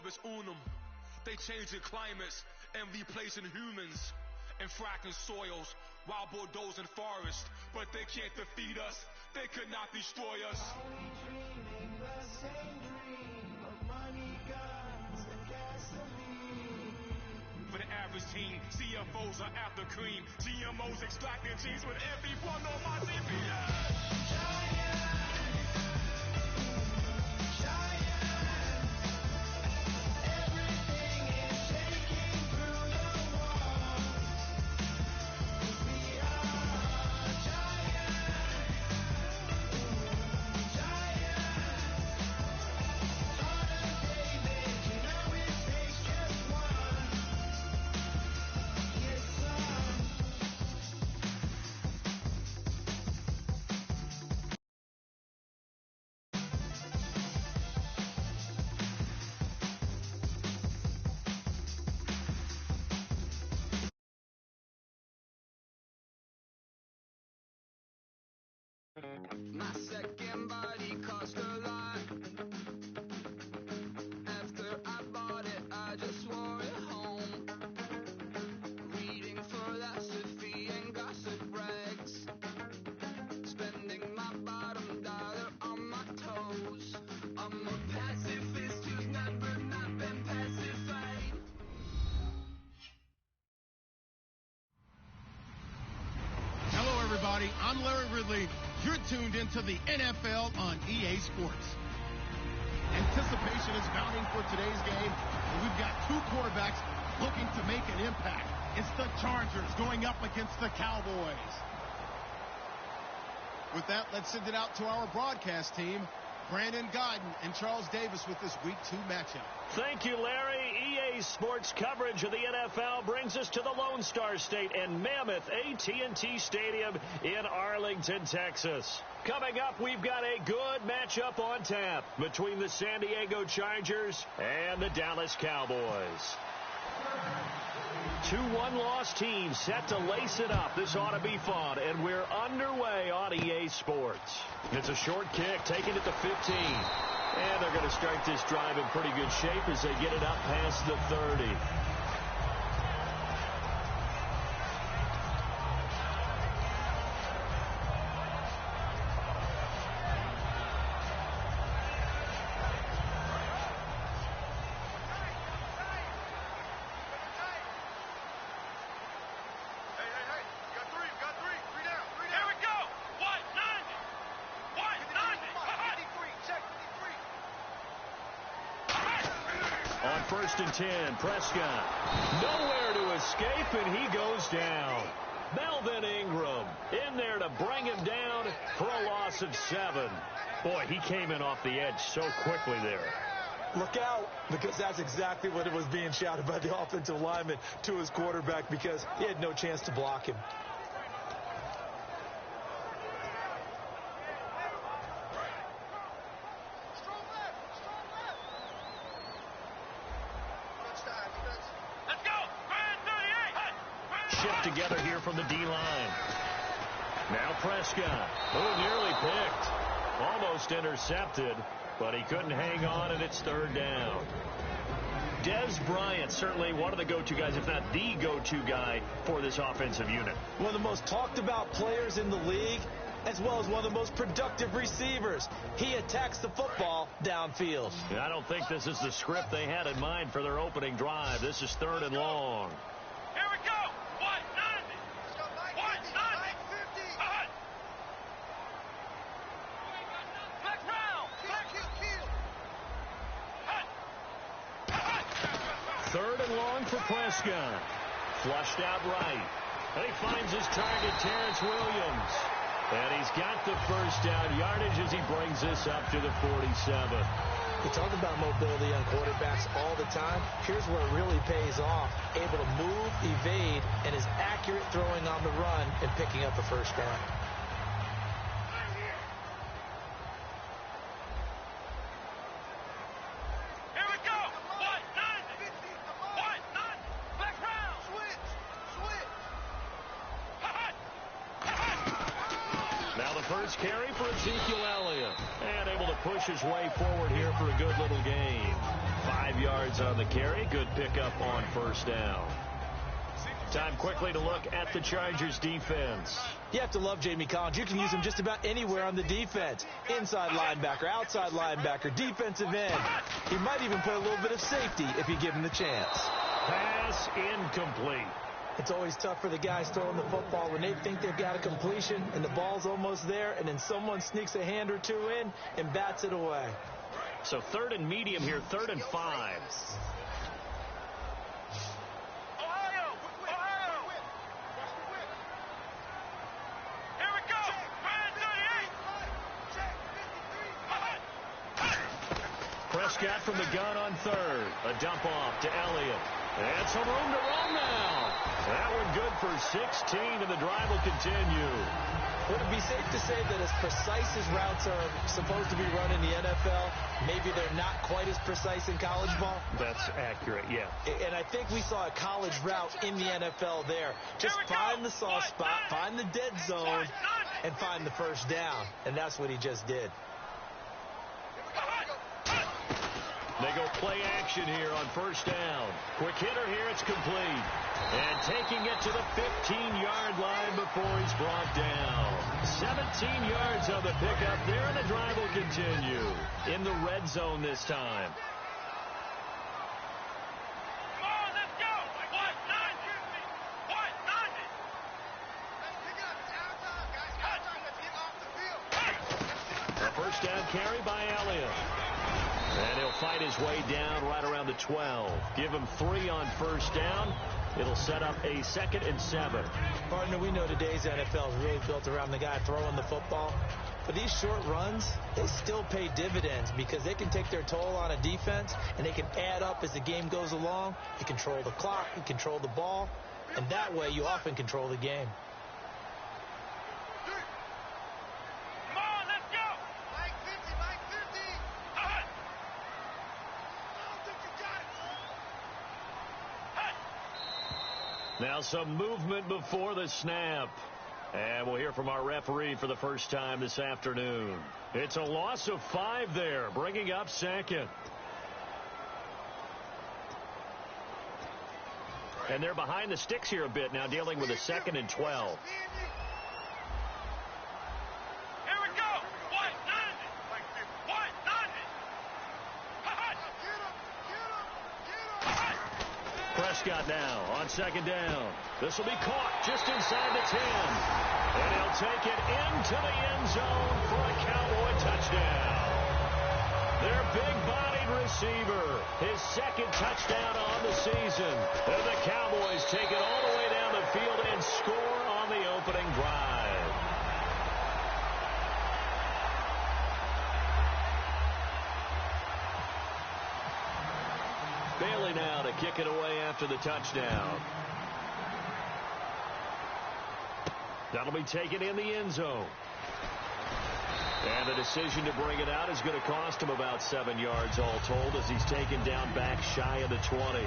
orbis unum. They changing climates and replacing humans and fracking soils while bulldozing forests. But they can't defeat us. They could not destroy us. Are we dreaming the same dream of money, guns, and gasoline? For the average team, CFOs are after cream. GMOs extracting genes with every one of my CPS. My second body cost a lot. After I bought it, I just wore it home. Reading philosophy and gossip rags. Spending my bottom dollar on my toes. I'm a pacifist who's never not been pacified. Hello, everybody. I'm Larry Ridley. You're tuned into the NFL on EA Sports. Anticipation is mounting for today's game, and we've got two quarterbacks looking to make an impact. It's the Chargers going up against the Cowboys. With that, let's send it out to our broadcast team, Brandon Godden and Charles Davis, with this Week 2 matchup. Thank you, Larry. EA Sports coverage of the NFL brings us to the Lone Star State and Mammoth AT&T Stadium in Arlington, Texas. Coming up, we've got a good matchup on tap between the San Diego Chargers and the Dallas Cowboys. Two one-loss teams set to lace it up. This ought to be fun, and we're underway on EA Sports. It's a short kick, taking it to 15. And they're going to start this drive in pretty good shape as they get it up past the 30. On 1st and 10, Prescott. Nowhere to escape, and he goes down. Melvin Ingram in there to bring him down for a loss of 7. Boy, he came in off the edge so quickly there. Look out, because that's exactly what it was being shouted by the offensive lineman to his quarterback, because he had no chance to block him. Together here from the D-line. Now Prescott, who nearly picked. Almost intercepted, but he couldn't hang on, and it's 3rd down. Dez Bryant, certainly one of the go-to guys, if not the go-to guy for this offensive unit. One of the most talked about players in the league, as well as one of the most productive receivers. He attacks the football downfield. I don't think this is the script they had in mind for their opening drive. This is 3rd and long. Here we go. 190. 190. Back round. Kill. 3rd and long for Prescott. Flushed out right. And he finds his target, Terrence Williams. And he's got the first down yardage as he brings this up to the 47. We talk about mobility on quarterbacks all the time. Here's where it really pays off. Able to move, evade, and is accurate throwing on the run and picking up a first down. Here we go. 190. 190. Back round. Switch. Now the first carry for Ezekiel Elliott. And able to push his way forward here for a good little gain. 5 yards on the carry. Good pickup on first down. Time quickly to look at the Chargers defense. You have to love Jamie Collins. You can use him just about anywhere on the defense. Inside linebacker, outside linebacker, defensive end. He might even play a little bit of safety if you give him the chance. Pass incomplete. It's always tough for the guys throwing the football when they think they've got a completion and the ball's almost there, and then someone sneaks a hand or two in and bats it away. So 3rd and medium here, 3rd and 5. Prescott from the gun on 3rd. A dump off to Elliott. And some room to run now. That one good for 16, and the drive will continue. Would it be safe to say that as precise as routes are supposed to be run in the NFL, maybe they're not quite as precise in college ball? That's accurate, yeah. And I think we saw a college route in the NFL there. Just find the soft spot, find the dead zone, and find the first down. And that's what he just did. They go play action here on first down. Quick hitter here, it's complete. And taking it to the 15-yard line before he's brought down. 17 yards on the pickup there, and the drive will continue. In the red zone this time. Come on, let's go! What? 9-50! What? 90! A first down carry by Elliott. And he'll fight his way down right around the 12. Give him 3 on first down. It'll set up a 2nd and 7. Partner, we know today's NFL is really built around the guy throwing the football. But these short runs, they still pay dividends because they can take their toll on a defense, and they can add up as the game goes along. You control the clock, you control the ball, and that way you often control the game. Now some movement before the snap. And we'll hear from our referee for the first time this afternoon. It's a loss of 5 there, bringing up 2nd. And they're behind the sticks here a bit now, dealing with a 2nd and 12. Prescott now on 2nd down. This will be caught just inside the 10. And he'll take it into the end zone for a Cowboy touchdown. Their big-bodied receiver, his 2nd touchdown on the season. And the Cowboys take it all the way down the field and score on the opening drive. Bailey now to kick it away after the touchdown. That'll be taken in the end zone. And the decision to bring it out is going to cost him about 7 yards all told as he's taken down back shy of the 20.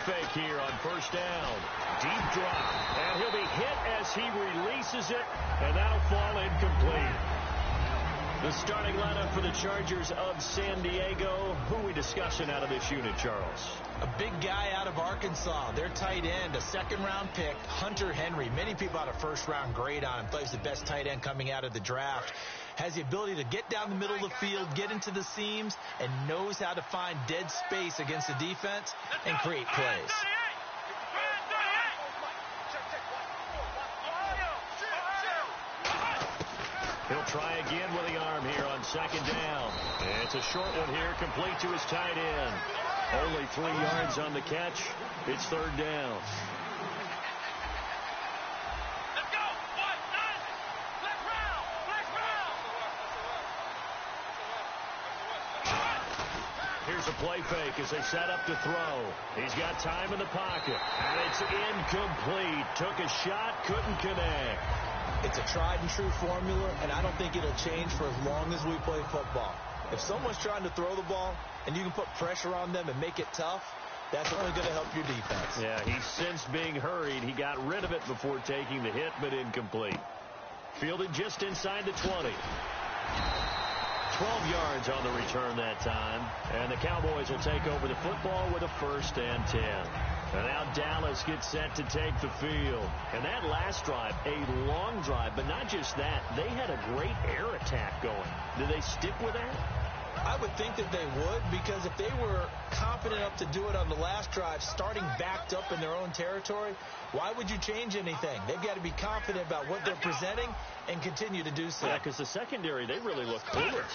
Fake here on first down. Deep drop. And he'll be hit as he releases it, and that'll fall incomplete. The starting lineup for the Chargers of San Diego. Who are we discussing out of this unit, Charles? A big guy out of Arkansas. Their tight end, a 2nd-round pick, Hunter Henry. Many people had a 1st-round grade on him. Plays the best tight end coming out of the draft. Has the ability to get down the middle of the field, get into the seams, and knows how to find dead space against the defense and create plays. He'll try again with the arm here on 2nd down. And it's a short one here, complete to his tight end. Only 3 yards on the catch. It's 3rd down. Here's the play fake as they set up to throw. He's got time in the pocket, and it's incomplete. Took a shot, couldn't connect. It's a tried-and-true formula, and I don't think it'll change for as long as we play football. If someone's trying to throw the ball and you can put pressure on them and make it tough, that's only going to help your defense. Yeah, he's since being hurried. He got rid of it before taking the hit, but incomplete. Fielded just inside the 20. 12 yards on the return that time. And the Cowboys will take over the football with a 1st and 10. And now Dallas gets set to take the field. And that last drive, a long drive, but not just that. They had a great air attack going. Do they stick with that? I would think that they would, because if they were confident enough to do it on the last drive, starting backed up in their own territory, why would you change anything? They've got to be confident about what they're presenting and continue to do so. Yeah, because the secondary, they really look clueless.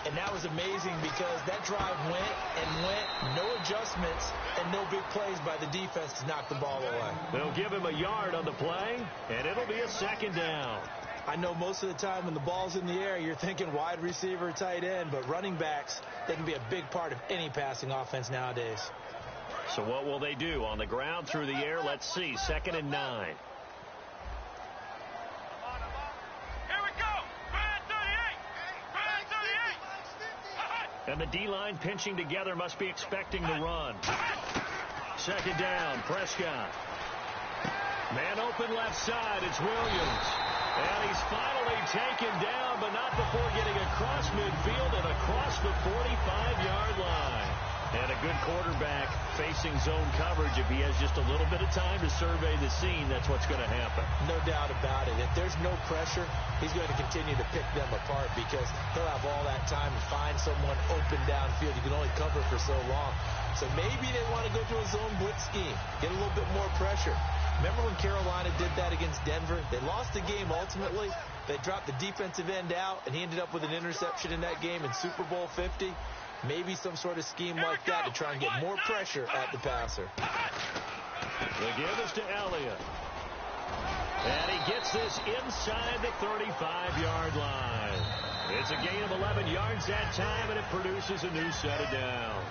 And that was amazing because that drive went and went, no adjustments, and no big plays by the defense to knock the ball away. They'll give him a yard on the play, and it'll be a 2nd down. I know most of the time when the ball's in the air, you're thinking wide receiver, tight end, but running backs, they can be a big part of any passing offense nowadays. So what will they do? On the ground, through the air? Let's see. 2nd and 9. Here we go. 38. And the D-line pinching together must be expecting the run. 2nd down, Prescott. Man open left side, it's Williams. And he's finally taken down, but not before getting across midfield and across the 45-yard line. And a good quarterback facing zone coverage. If he has just a little bit of time to survey the scene, that's what's going to happen. No doubt about it. If there's no pressure, he's going to continue to pick them apart because he'll have all that time to find someone open downfield. You can only cover for so long. So maybe they want to go to a zone blitz scheme, get a little bit more pressure. Remember when Carolina did that against Denver? They lost the game ultimately. They dropped the defensive end out, and he ended up with an interception in that game in Super Bowl 50. Maybe some sort of scheme like that to try and get more pressure at the passer. The give is to Elliott. And he gets this inside the 35-yard line. It's a gain of 11 yards that time, and it produces a new set of downs.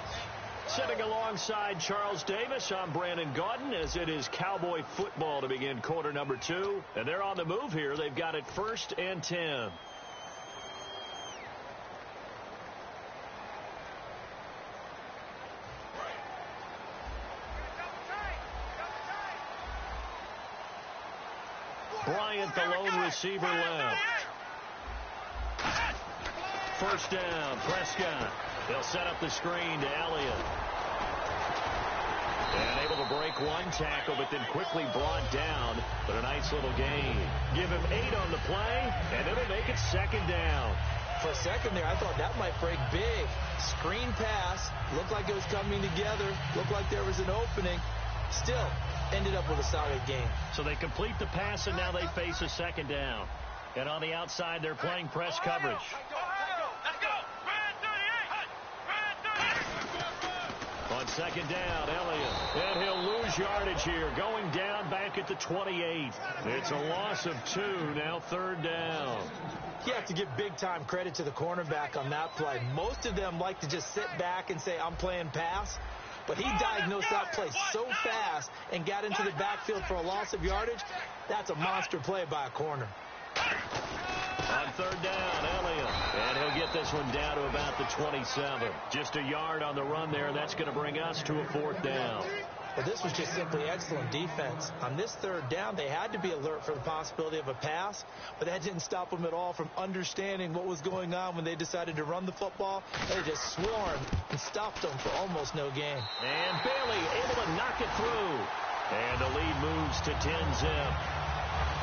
Sitting alongside Charles Davis, I'm Brandon Gaudin, as it is Cowboy football to begin quarter number 2. And they're on the move here. They've got it 1st and 10. Bryant, the lone receiver, left. 1st down, Prescott. They'll set up the screen to Elliott. And able to break one tackle, but then quickly brought down. But a nice little gain. Give him 8 on the play, and it'll make it 2nd down. For a second there, I thought that might break big. Screen pass. Looked like it was coming together. Looked like there was an opening. Still ended up with a solid gain. So they complete the pass, and now they face a 2nd down. And on the outside, they're playing press coverage. On 2nd down, Elliott. And he'll lose yardage here. Going down back at the 28. It's a loss of 2. Now 3rd down. You have to give big-time credit to the cornerback on that play. Most of them like to just sit back and say, I'm playing pass. But he diagnosed that play so fast and got into the backfield for a loss of yardage. That's a monster play by a corner. On 3rd down, Elliott. And he'll get this one down to about the 27. Just a yard on the run there, and that's going to bring us to a 4th down. Well, this was just simply excellent defense. On this 3rd down, they had to be alert for the possibility of a pass, but that didn't stop them at all from understanding what was going on when they decided to run the football. They just swarmed and stopped them for almost no gain. And Bailey able to knock it through. And the lead moves to 10-zip.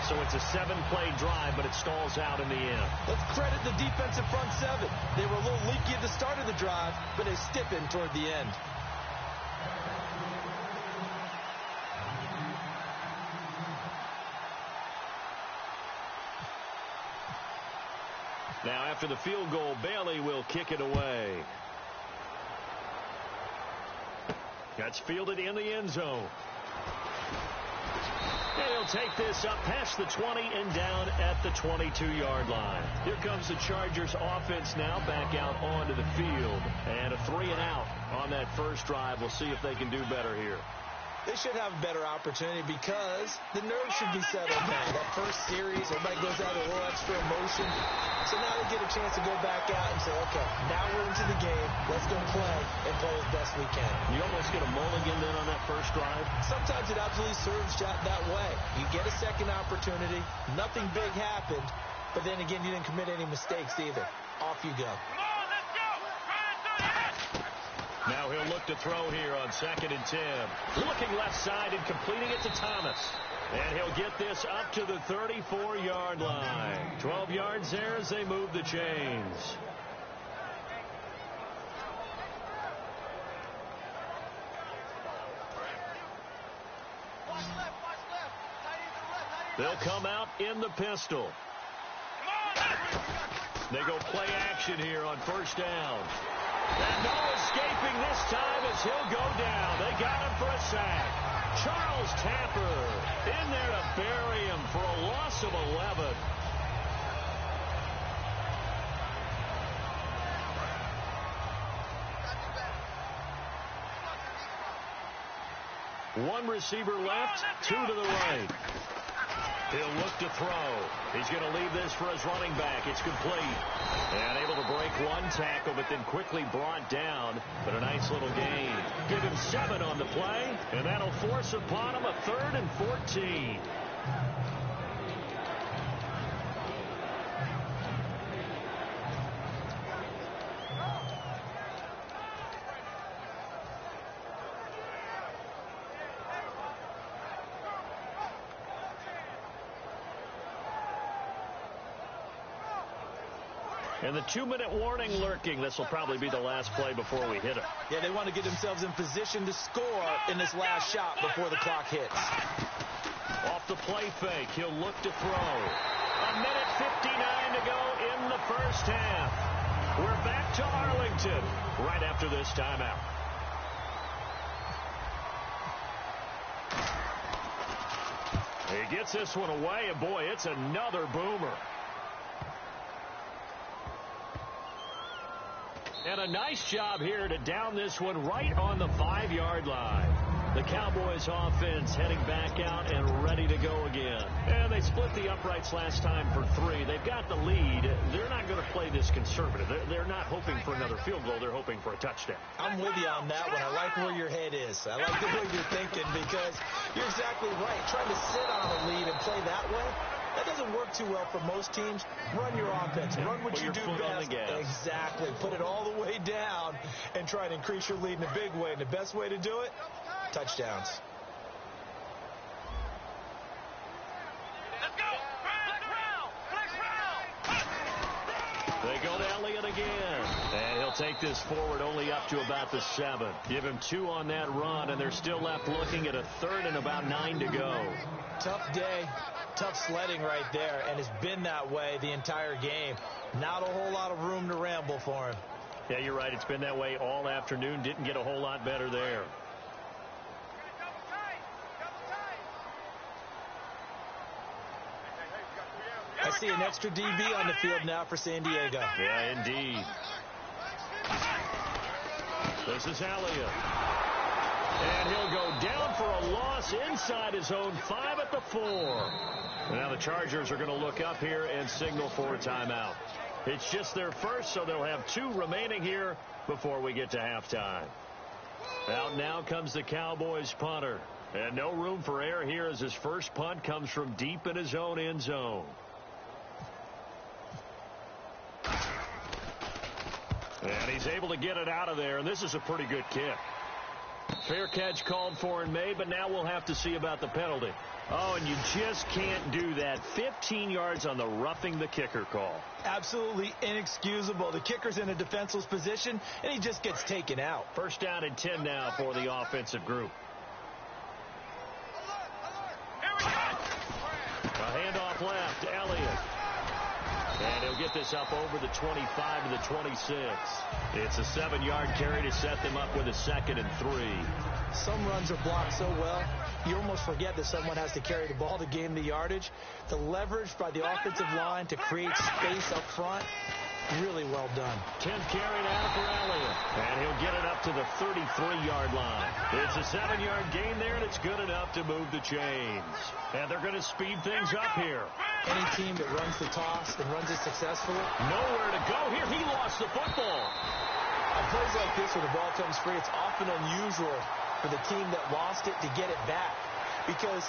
So it's a 7-play drive, but it stalls out in the end. Let's credit the defensive front 7. They were a little leaky at the start of the drive, but they stiffened toward the end. Now, after the field goal, Bailey will kick it away. That's fielded in the end zone. And he'll take this up past the 20 and down at the 22-yard line. Here comes the Chargers offense now back out onto the field. And a 3-and-out. on that first drive. We'll see if they can do better here. They should have a better opportunity because the nerves should be settled now. That first series, everybody goes out with a little extra emotion. So now they get a chance to go back out and say, okay, now we're into the game. Let's go play and play as best we can. You almost get a mulligan then on that first drive? Sometimes it absolutely serves that way. You get a second opportunity. Nothing big happened. But then again, you didn't commit any mistakes either. Off you go. Now he'll look to throw here on 2nd and 10. Looking left side and completing it to Thomas. And he'll get this up to the 34-yard line. 12 yards there as they move the chains. They'll come out in the pistol. They go play action here on first down. And no escaping this time as he'll go down. They got him for a sack. Charles Tapper in there to bury him for a loss of 11. One receiver left, 2 to the right. He'll look to throw. He's going to leave this for his running back. It's complete. And able to break one tackle, but then quickly brought down. But a nice little gain. Give him 7 on the play, and that'll force upon him a 3rd and 14. And the 2-minute warning lurking. This will probably be the last play before we hit it. Yeah, they want to get themselves in position to score in this last shot before the clock hits. Off the play fake, he'll look to throw. 1:59 to go in the first half. We're back to Arlington right after this timeout. He gets this one away, and boy, it's another boomer. And a nice job here to down this one right on the 5-yard line. The Cowboys offense heading back out and ready to go again. And they split the uprights last time for 3. They've got the lead. They're not going to play this conservative. They're not hoping for another field goal. They're hoping for a touchdown. I'm with you on that one. I like where your head is. I like the way you're thinking because you're exactly right. Trying to sit on a lead and play that way, that doesn't work too well for most teams. Run your offense. Run what you do best. Exactly. Put it all the way down and try to increase your lead in a big way. And the best way to do it, touchdowns. Let's go. They go to Elliott again. And he'll take this forward only up to about the 7. Give him 2 on that run, and they're still left looking at a 3rd and about 9 to go. Tough day. Tough sledding right there, and it's been that way the entire game. Not a whole lot of room to ramble for him. Yeah, you're right. It's been that way all afternoon. Didn't get a whole lot better there. I see an extra DB on the field now for San Diego. Yeah, indeed. This is Elliott. And he'll go down for a loss inside his own 5 at the 4. Now the Chargers are going to look up here and signal for a timeout. It's just their first, so they'll have 2 remaining here before we get to halftime. Out now comes the Cowboys punter. And no room for error here as his first punt comes from deep in his own end zone. And he's able to get it out of there, and this is a pretty good kick. Fair catch called for and made, but now we'll have to see about the penalty. Oh, and you just can't do that. 15 yards on the roughing the kicker call. Absolutely inexcusable. The kicker's in a defenseless position, and he just gets taken out. First down and 10 now for the offensive group. A handoff left, Elliott. And he'll get this up over the 25 to the 26. It's a 7-yard carry to set them up with a 2nd and 3. Some runs are blocked so well, you almost forget that someone has to carry the ball to gain the yardage. The leverage by the offensive line to create space up front, Really well done. 10th carry now for Elliott. And he'll get it up to the 33-yard line. It's a 7-yard gain there, and it's good enough to move the chains. And they're going to speed things up here. Any team that runs the toss and runs it successfully. Nowhere to go here. He lost the football. On plays like this where the ball comes free, it's often unusual for the team that lost it to get it back. Because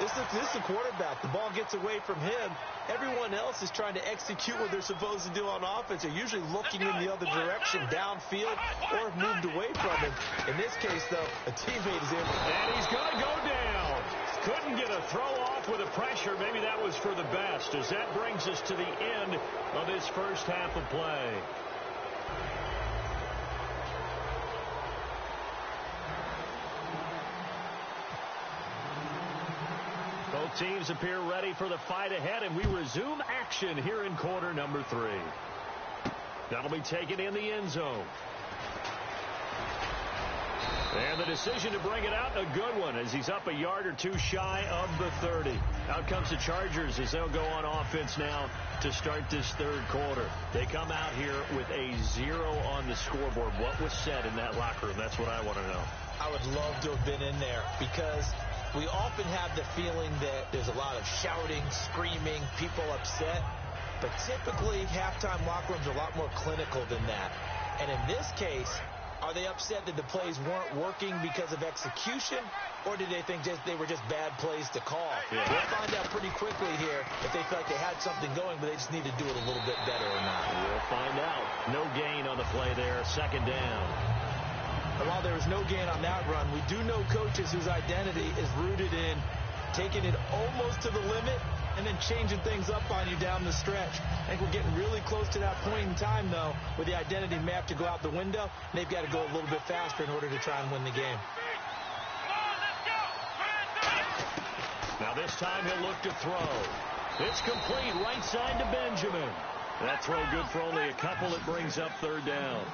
this is the quarterback. The ball gets away from him. Everyone else is trying to execute what they're supposed to do on offense. They're usually looking in the other direction, downfield, or moved away from him. In this case, though, a teammate is able. And he's going to go down. Couldn't get a throw off with the pressure. Maybe that was for the best, as that brings us to the end of this first half of play. Both teams appear ready for the fight ahead, and we resume action here in quarter number 3. That'll be taken in the end zone. And the decision to bring it out, a good one, as he's up a yard or two shy of the 30. Out comes the Chargers as they'll go on offense now to start this third quarter. They come out here with a 0 on the scoreboard. What was said in that locker room? That's what I want to know. I would love to have been in there, because we often have the feeling that there's a lot of shouting, screaming, people upset. But typically, halftime locker rooms are a lot more clinical than that. And in this case, are they upset that the plays weren't working because of execution, or did they think they were just bad plays to call? Yeah. We'll find out pretty quickly here if they feel like they had something going, but they just need to do it a little bit better or not. We'll find out. No gain on the play there. Second down. And while there was no gain on that run, we do know coaches whose identity is rooted in taking it almost to the limit and then changing things up on you down the stretch. I think we're getting really close to that point in time, though, where the identity map to go out the window. They've got to go a little bit faster in order to try and win the game. Now this time he'll look to throw. It's complete right side to Benjamin. That throw good for only a couple. It brings up third down.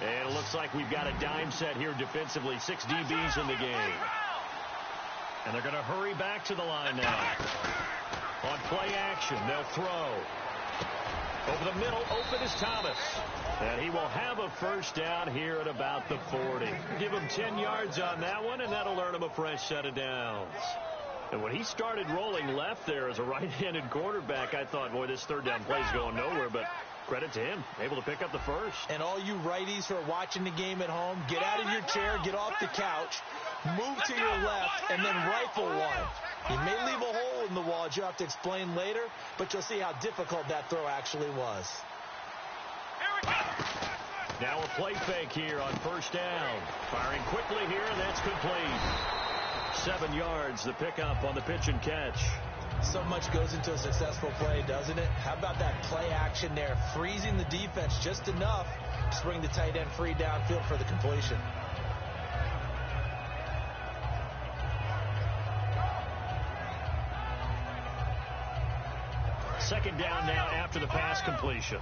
And it looks like we've got a dime set here defensively. 6 DBs in the game. And they're going to hurry back to the line now. On play action, they'll throw. Over the middle, open is Thomas. And he will have a first down here at about the 40. Give him 10 yards on that one, and that'll earn him a fresh set of downs. And when he started rolling left there as a right-handed quarterback, I thought, boy, this third down play's going nowhere. But credit to him, able to pick up the first. And all you righties who are watching the game at home, get out of your chair, get off the couch, move to your left, and then rifle one. You may leave a hole in the wall, as you'll have to explain later, but you'll see how difficult that throw actually was. Now a play fake here on first down. Firing quickly here, and that's complete. 7 yards, the pickup on the pitch and catch. So much goes into a successful play, doesn't it? How about that play action there, freezing the defense just enough to bring the tight end free downfield for the completion. Second down now after the pass completion.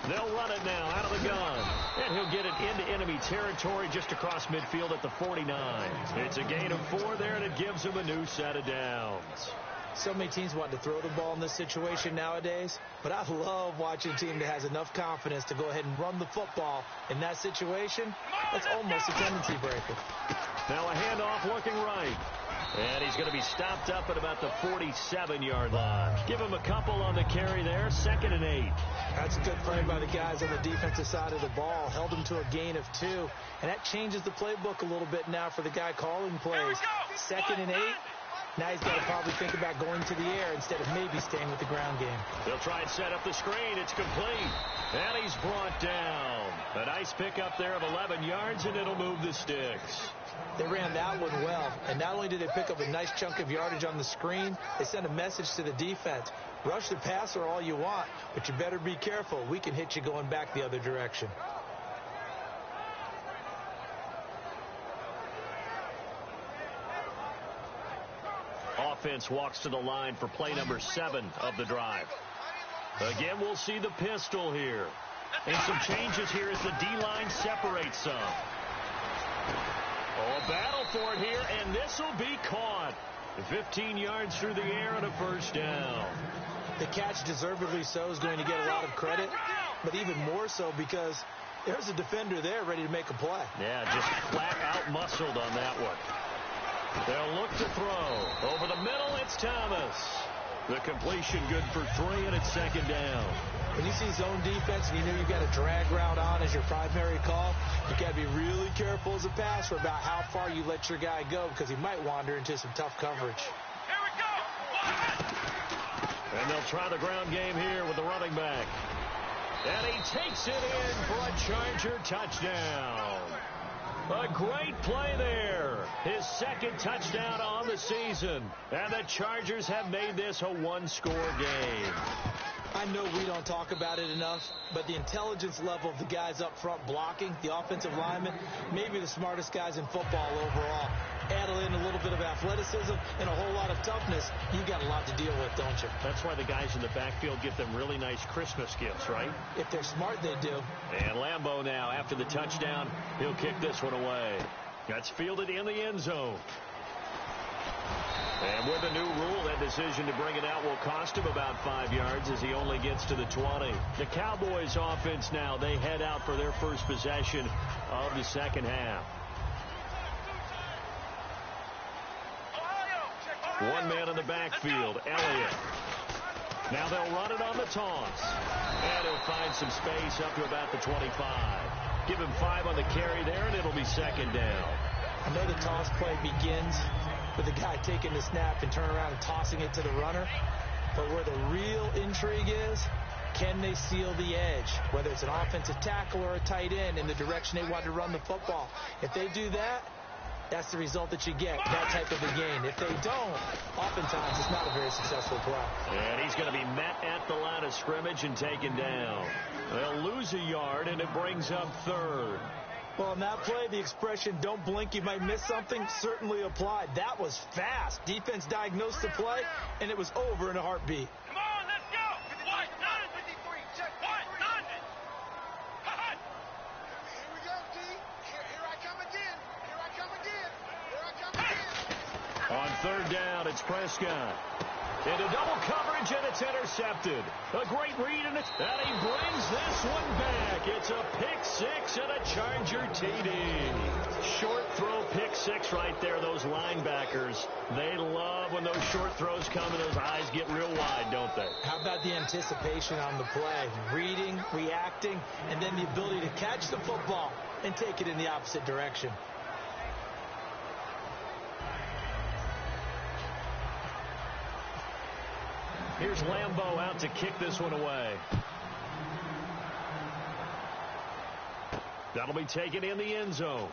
They'll run it now out of the gun. And he'll get it into enemy territory just across midfield at the 49. It's a gain of 4 there, and it gives him a new set of downs. So many teams want to throw the ball in this situation nowadays, but I love watching a team that has enough confidence to go ahead and run the football in that situation. That's almost a tendency breaker. Now a handoff looking right. And he's going to be stopped up at about the 47-yard line. Give him a couple on the carry there. 2nd and 8. That's a good play by the guys on the defensive side of the ball. Held him to a gain of 2. And that changes the playbook a little bit now for the guy calling plays. 2nd and 8. Now he's got to probably think about going to the air instead of maybe staying with the ground game. They'll try and set up the screen. It's complete. And he's brought down. A nice pickup there of 11 yards, and it'll move the sticks. They ran that one well, and not only did they pick up a nice chunk of yardage on the screen, they sent a message to the defense. Rush the passer all you want, but you better be careful. We can hit you going back the other direction. Offense walks to the line for play number 7 of the drive. Again, we'll see the pistol here. And some changes here as the D-line separates some. Oh, a battle for it here, and this will be caught. 15 yards through the air and a first down. The catch, deservedly so, is going to get a lot of credit, but even more so because there's a defender there ready to make a play. Yeah, just flat out muscled on that one. They'll look to throw. Over the middle, it's Thomas. The completion good for 3, and it's second down. When you see zone defense and you know you've got a drag route on as your primary call, you got to be really careful as a passer about how far you let your guy go because he might wander into some tough coverage. Here we go. And they'll try the ground game here with the running back. And he takes it in for a Charger touchdown. A great play there. His second touchdown on the season. And the Chargers have made this a one-score game. I know we don't talk about it enough, but the intelligence level of the guys up front blocking, the offensive linemen, maybe the smartest guys in football overall. Add in a little bit of athleticism and a whole lot of toughness, you got a lot to deal with, don't you? That's why the guys in the backfield get them really nice Christmas gifts, right? If they're smart, they do. And Lambeau now, after the touchdown, he'll kick this one away. That's fielded in the end zone. And with a new rule, that decision to bring it out will cost him about 5 yards as he only gets to the 20. The Cowboys offense now, they head out for their first possession of the second half. One man in the backfield, Elliott. Now they'll run it on the toss. And he'll find some space up to about the 25. Give him 5 on the carry there, and it'll be second down. I know the toss play begins with the guy taking the snap and turning around and tossing it to the runner. But where the real intrigue is, can they seal the edge? Whether it's an offensive tackle or a tight end in the direction they want to run the football. If they do that, that's the result that you get, that type of a gain. If they don't, oftentimes it's not a very successful play. And he's going to be met at the line of scrimmage and taken down. They'll lose a yard, and it brings up third. Well, in that play, the expression, don't blink, you might miss something, certainly applied. That was fast. Defense diagnosed the play, and it was over in a heartbeat. Come on, let's go. What? None. 53. Check. What? None. Hot. Here we go, D. Here I come again. Here I come again. Here I come again. On third down, it's Prescott. Into double coverage, and it's intercepted. A great read, and he brings this one back. It's a pick six and a Charger TD. Short throw pick six right there. Those linebackers, they love when those short throws come and those eyes get real wide, don't they? How about the anticipation on the play? Reading, reacting, and then the ability to catch the football and take it in the opposite direction. Here's Lambeau out to kick this one away. That'll be taken in the end zone.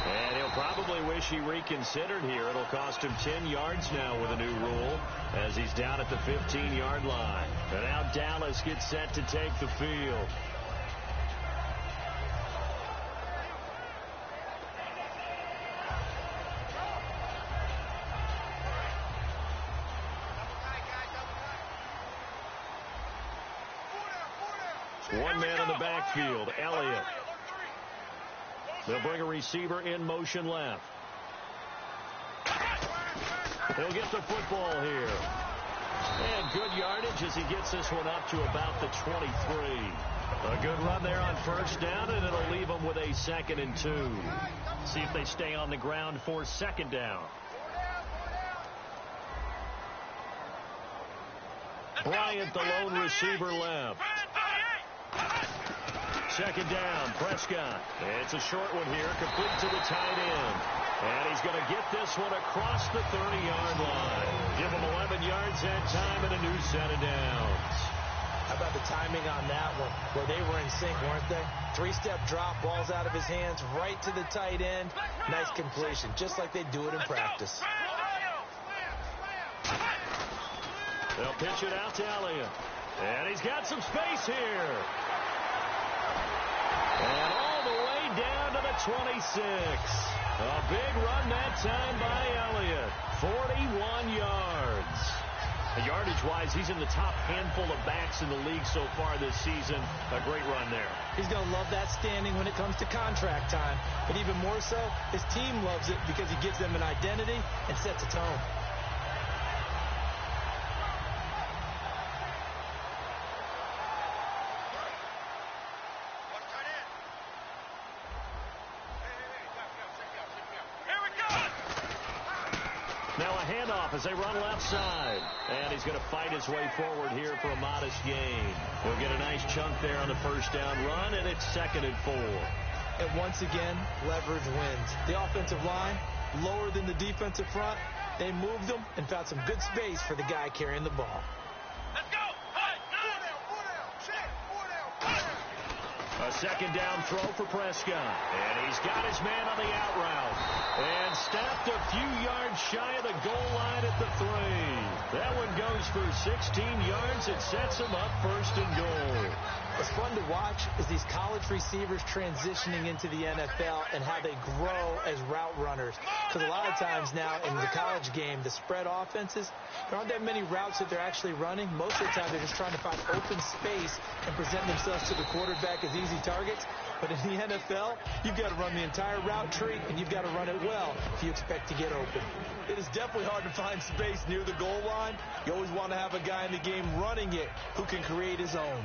And he'll probably wish he reconsidered here. It'll cost him 10 yards now with a new rule as he's down at the 15-yard line. And now Dallas gets set to take the field. One man in the backfield, Elliott. They'll bring a receiver in motion left. He'll get the football here. And good yardage as he gets this one up to about the 23. A good run there on first down, and it'll leave them with a 2nd and 2. See if they stay on the ground for second down. Bryant, the lone receiver, left. Second down, Prescott. It's a short one here, complete to the tight end. And he's going to get this one across the 30-yard line. Give him 11 yards that time and a new set of downs. How about the timing on that one, where they were in sync, weren't they? 3-step drop, balls out of his hands, right to the tight end. Nice completion, just like they do it in practice. They'll pitch it out to Elliott. And he's got some space here. And all the way down to the 26. A big run that time by Elliott. 41 yards. Yardage-wise, he's in the top handful of backs in the league so far this season. A great run there. He's going to love that standing when it comes to contract time. But even more so, his team loves it because he gives them an identity and sets a tone. Now a handoff as they run left side. And he's going to fight his way forward here for a modest gain. He'll get a nice chunk there on the first down run, and it's 2nd and 4. And once again, leverage wins. The offensive line, lower than the defensive front. They moved them and found some good space for the guy carrying the ball. Let's go! A 2nd down throw for Prescott. And he's got his man on the out route. And stopped a few yards shy of the goal line at the 3. That one goes for 16 yards. It sets him up 1st and goal. What's fun to watch is these college receivers transitioning into the NFL and how they grow as route runners. Because a lot of times now in the college game, the spread offenses, there aren't that many routes that they're actually running. Most of the time, they're just trying to find open space and present themselves to the quarterback as easy targets. But in the NFL, you've got to run the entire route tree, and you've got to run it well if you expect to get open. It is definitely hard to find space near the goal line. You always want to have a guy in the game running it who can create his own.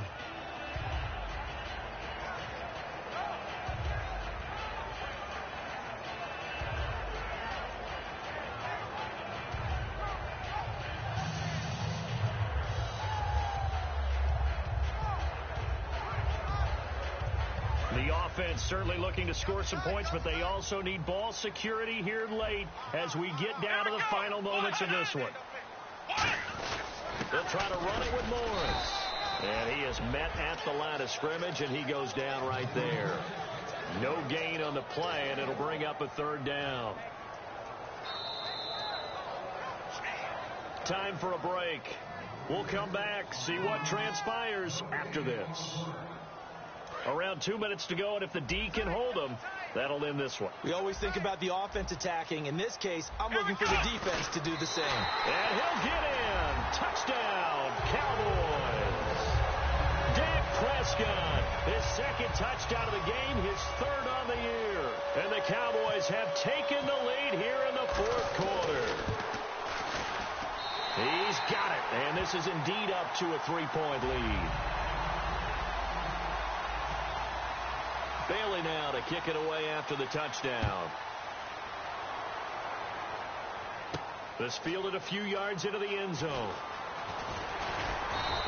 The offense certainly looking to score some points, but they also need ball security here late as we get down to the final moments of this one. They'll try to run it with Morris. And he is met at the line of scrimmage, and he goes down right there. No gain on the play, and it'll bring up a 3rd down. Time for a break. We'll come back, see what transpires after this. Around 2 minutes to go, and if the D can hold them, that'll end this one. We always think about the offense attacking. In this case, I'm looking for the defense to do the same. And he'll get in. Touchdown, Cowboys. Dak Prescott, his 2nd touchdown of the game, his 3rd on the year. And the Cowboys have taken the lead here in the 4th quarter. He's got it, and this is indeed up to a 3-point lead. Bailey now to kick it away after the touchdown. This fielded a few yards into the end zone.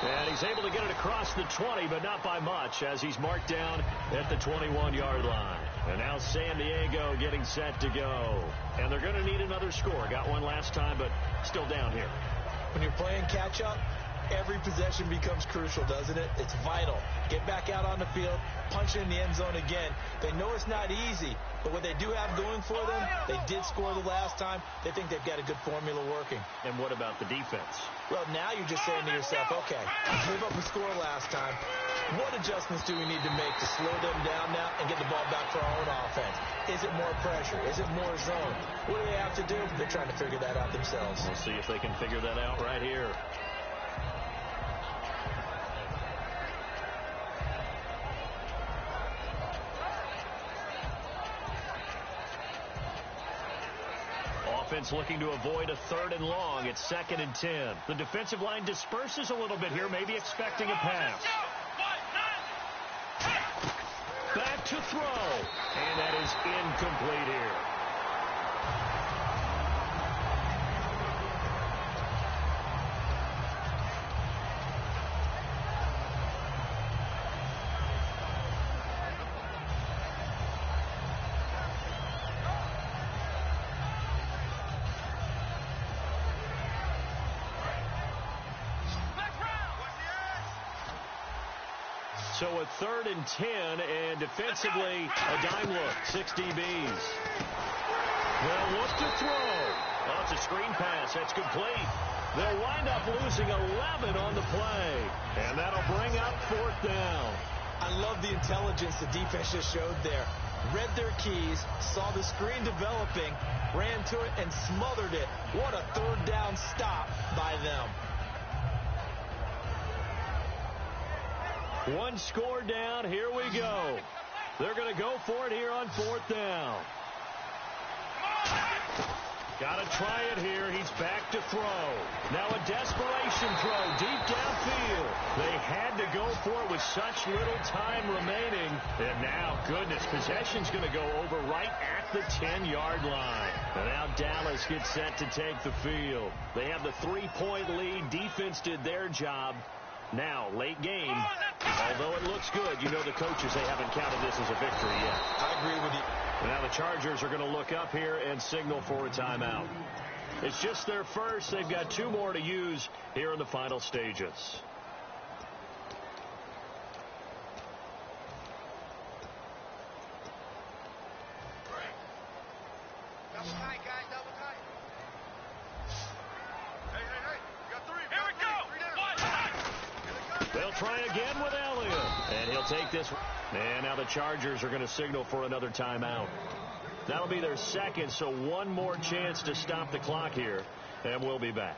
And he's able to get it across the 20, but not by much, as he's marked down at the 21-yard line. And now San Diego getting set to go. And they're going to need another score. Got one last time, but still down here. When you're playing catch-up, every possession becomes crucial, doesn't it? It's vital. Get back out on the field, punch it in the end zone again. They know it's not easy, but what they do have going for them, they did score the last time. They think they've got a good formula working. And what about the defense? Well, now you're just saying to yourself, okay, we gave up a score last time. What adjustments do we need to make to slow them down now and get the ball back for our own offense? Is it more pressure? Is it more zone? What do they have to do? They're trying to figure that out themselves. We'll see if they can figure that out right here. Offense looking to avoid a 3rd and long. It's 2nd and 10. The defensive line disperses a little bit here, maybe expecting a pass. Back to throw. And that is incomplete here. So a 3rd and 10, and defensively, a dime look, 6 DBs. They'll look to throw. Oh, it's a screen pass. That's complete. They'll wind up losing 11 on the play, and that'll bring up 4th down. I love the intelligence the defense just showed there. Read their keys, saw the screen developing, ran to it, and smothered it. What a 3rd down stop by them. One score down. Here we go. They're going to go for it here on 4th down. Got to try it here. He's back to throw. Now a desperation throw deep downfield. They had to go for it with such little time remaining. And now, goodness, possession's going to go over right at the 10-yard line. And now Dallas gets set to take the field. They have the 3-point lead. Defense did their job. Now, late game, although it looks good, you know the coaches, they haven't counted this as a victory yet. I agree with you. Now the Chargers are going to look up here and signal for a timeout. It's just their first. They've got 2 more to use here in the final stages. Double tight, guys, double tight. Hey, you got 3. Here we go. 3 down. They'll try again with Elliott. And he'll take this one. And now the Chargers are going to signal for another timeout. That'll be their second, so one more chance to stop the clock here. And we'll be back.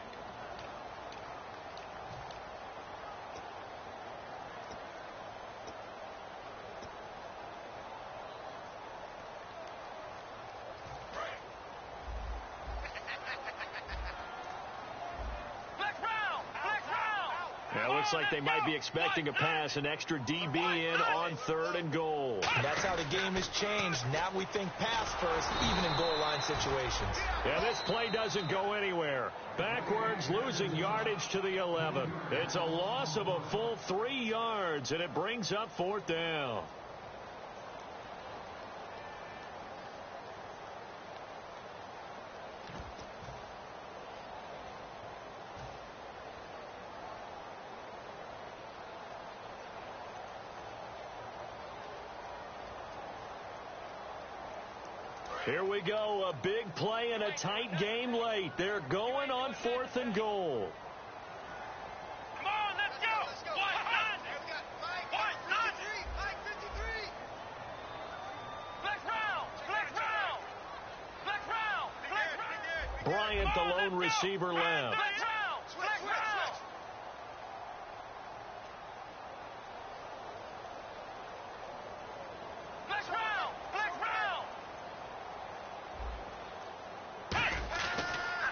Looks like they might be expecting a pass, an extra DB in on 3rd and goal. That's how the game has changed. Now we think pass first, even in goal line situations. Yeah, this play doesn't go anywhere. Backwards, losing yardage to the 11. It's a loss of a full 3 yards, and it brings up 4th down. Here we go, a big play and a tight game late. They're going on 4th and goal. Come on, let's go. What? Mike 53. Flex round. Bryant, the lone receiver, left.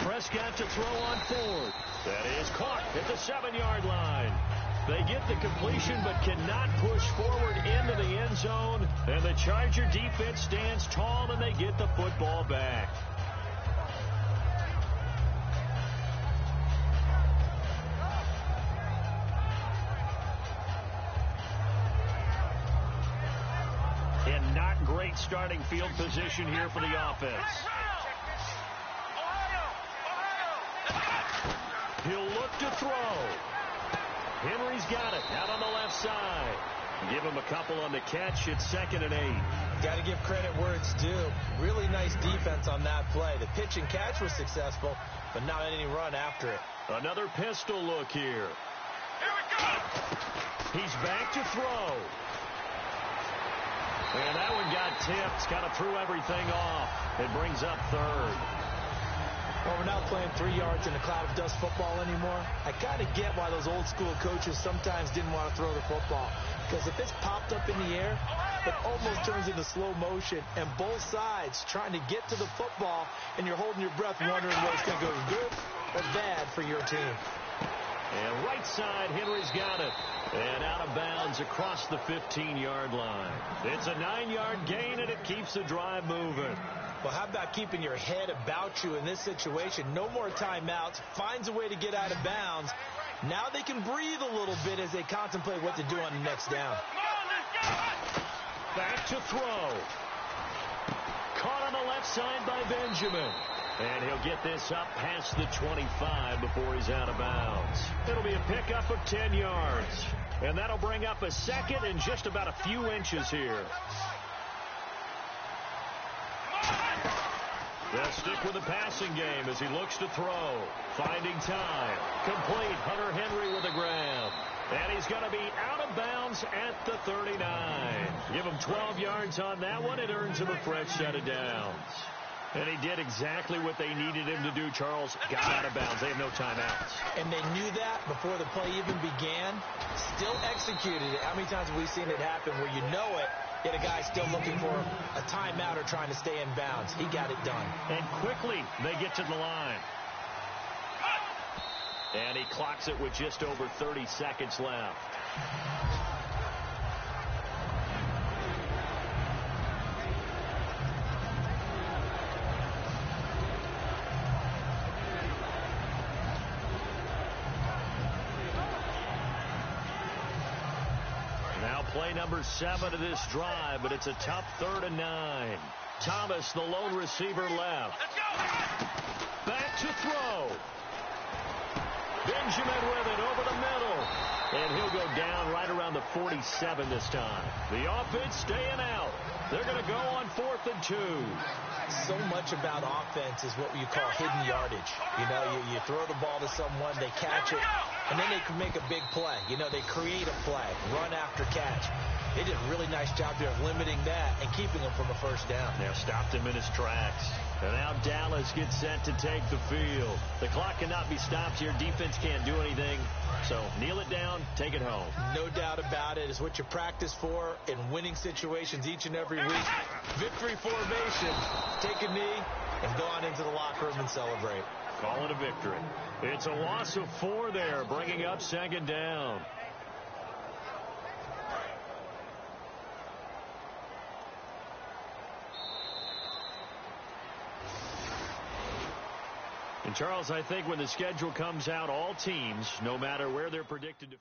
Prescott to throw on 4th. That is caught at the 7-yard line. They get the completion but cannot push forward into the end zone. And the Charger defense stands tall and they get the football back. And not great starting field position here for the offense. He'll look to throw. Henry's got it out on the left side. Give him a couple on the catch. It's 2nd and 8. Got to give credit where it's due. Really nice defense on that play. The pitch and catch was successful, but not any run after it. Another pistol look here. Here we go. He's back to throw. And that one got tipped. Kind of threw everything off. It brings up 3rd. Well, we're not playing 3 yards in a cloud of dust football anymore. I kind of get why those old school coaches sometimes didn't want to throw the football. Because if it's popped up in the air, it almost turns into slow motion. And both sides trying to get to the football, and you're holding your breath wondering whether it's going to go good or bad for your team. And right side, Henry's got it. And out of bounds across the 15-yard line. It's a 9-yard gain, and it keeps the drive moving. Well, how about keeping your head about you in this situation? No more timeouts. Finds a way to get out of bounds. Now they can breathe a little bit as they contemplate what to do on the next down. Back to throw. Caught on the left side by Benjamin. And he'll get this up past the 25 before he's out of bounds. It'll be a pickup of 10 yards. And that'll bring up a 2nd and just about a few inches here. They'll stick with the passing game as he looks to throw. Finding time. Complete. Hunter Henry with a grab. And he's going to be out of bounds at the 39. Give him 12 yards on that one. It earns him a fresh set of downs. And he did exactly what they needed him to do, Charles. Got out of bounds. They have no timeouts. And they knew that before the play even began. Still executed it. How many times have we seen it happen where you know it, yet a guy still looking for a timeout or trying to stay in bounds? He got it done. And quickly, they get to the line. And he clocks it with just over 30 seconds left. Now play number 7 of this drive, but it's a tough 3rd and 9. Thomas, the lone receiver, left. Back to throw. Benjamin with it over the middle. And he'll go down right around the 47 this time. The offense staying out. They're going to go on 4th and 2. So much about offense is what you call hidden yardage. You know, you throw the ball to someone, they catch it, and then they can make a big play. You know, they create a play, run after catch. They did a really nice job there of limiting that and keeping him from a first down. Now stopped him in his tracks. And now Dallas gets set to take the field. The clock cannot be stopped here. Defense can't do anything. So kneel it down, take it home. No doubt about it. It's what you practice for in winning situations each and every week. Victory formation. Take a knee and go on into the locker room and celebrate. Call it a victory. It's a loss of 4 there, bringing up 2nd down. And Charles, I think when the schedule comes out, all teams, no matter where they're predicted to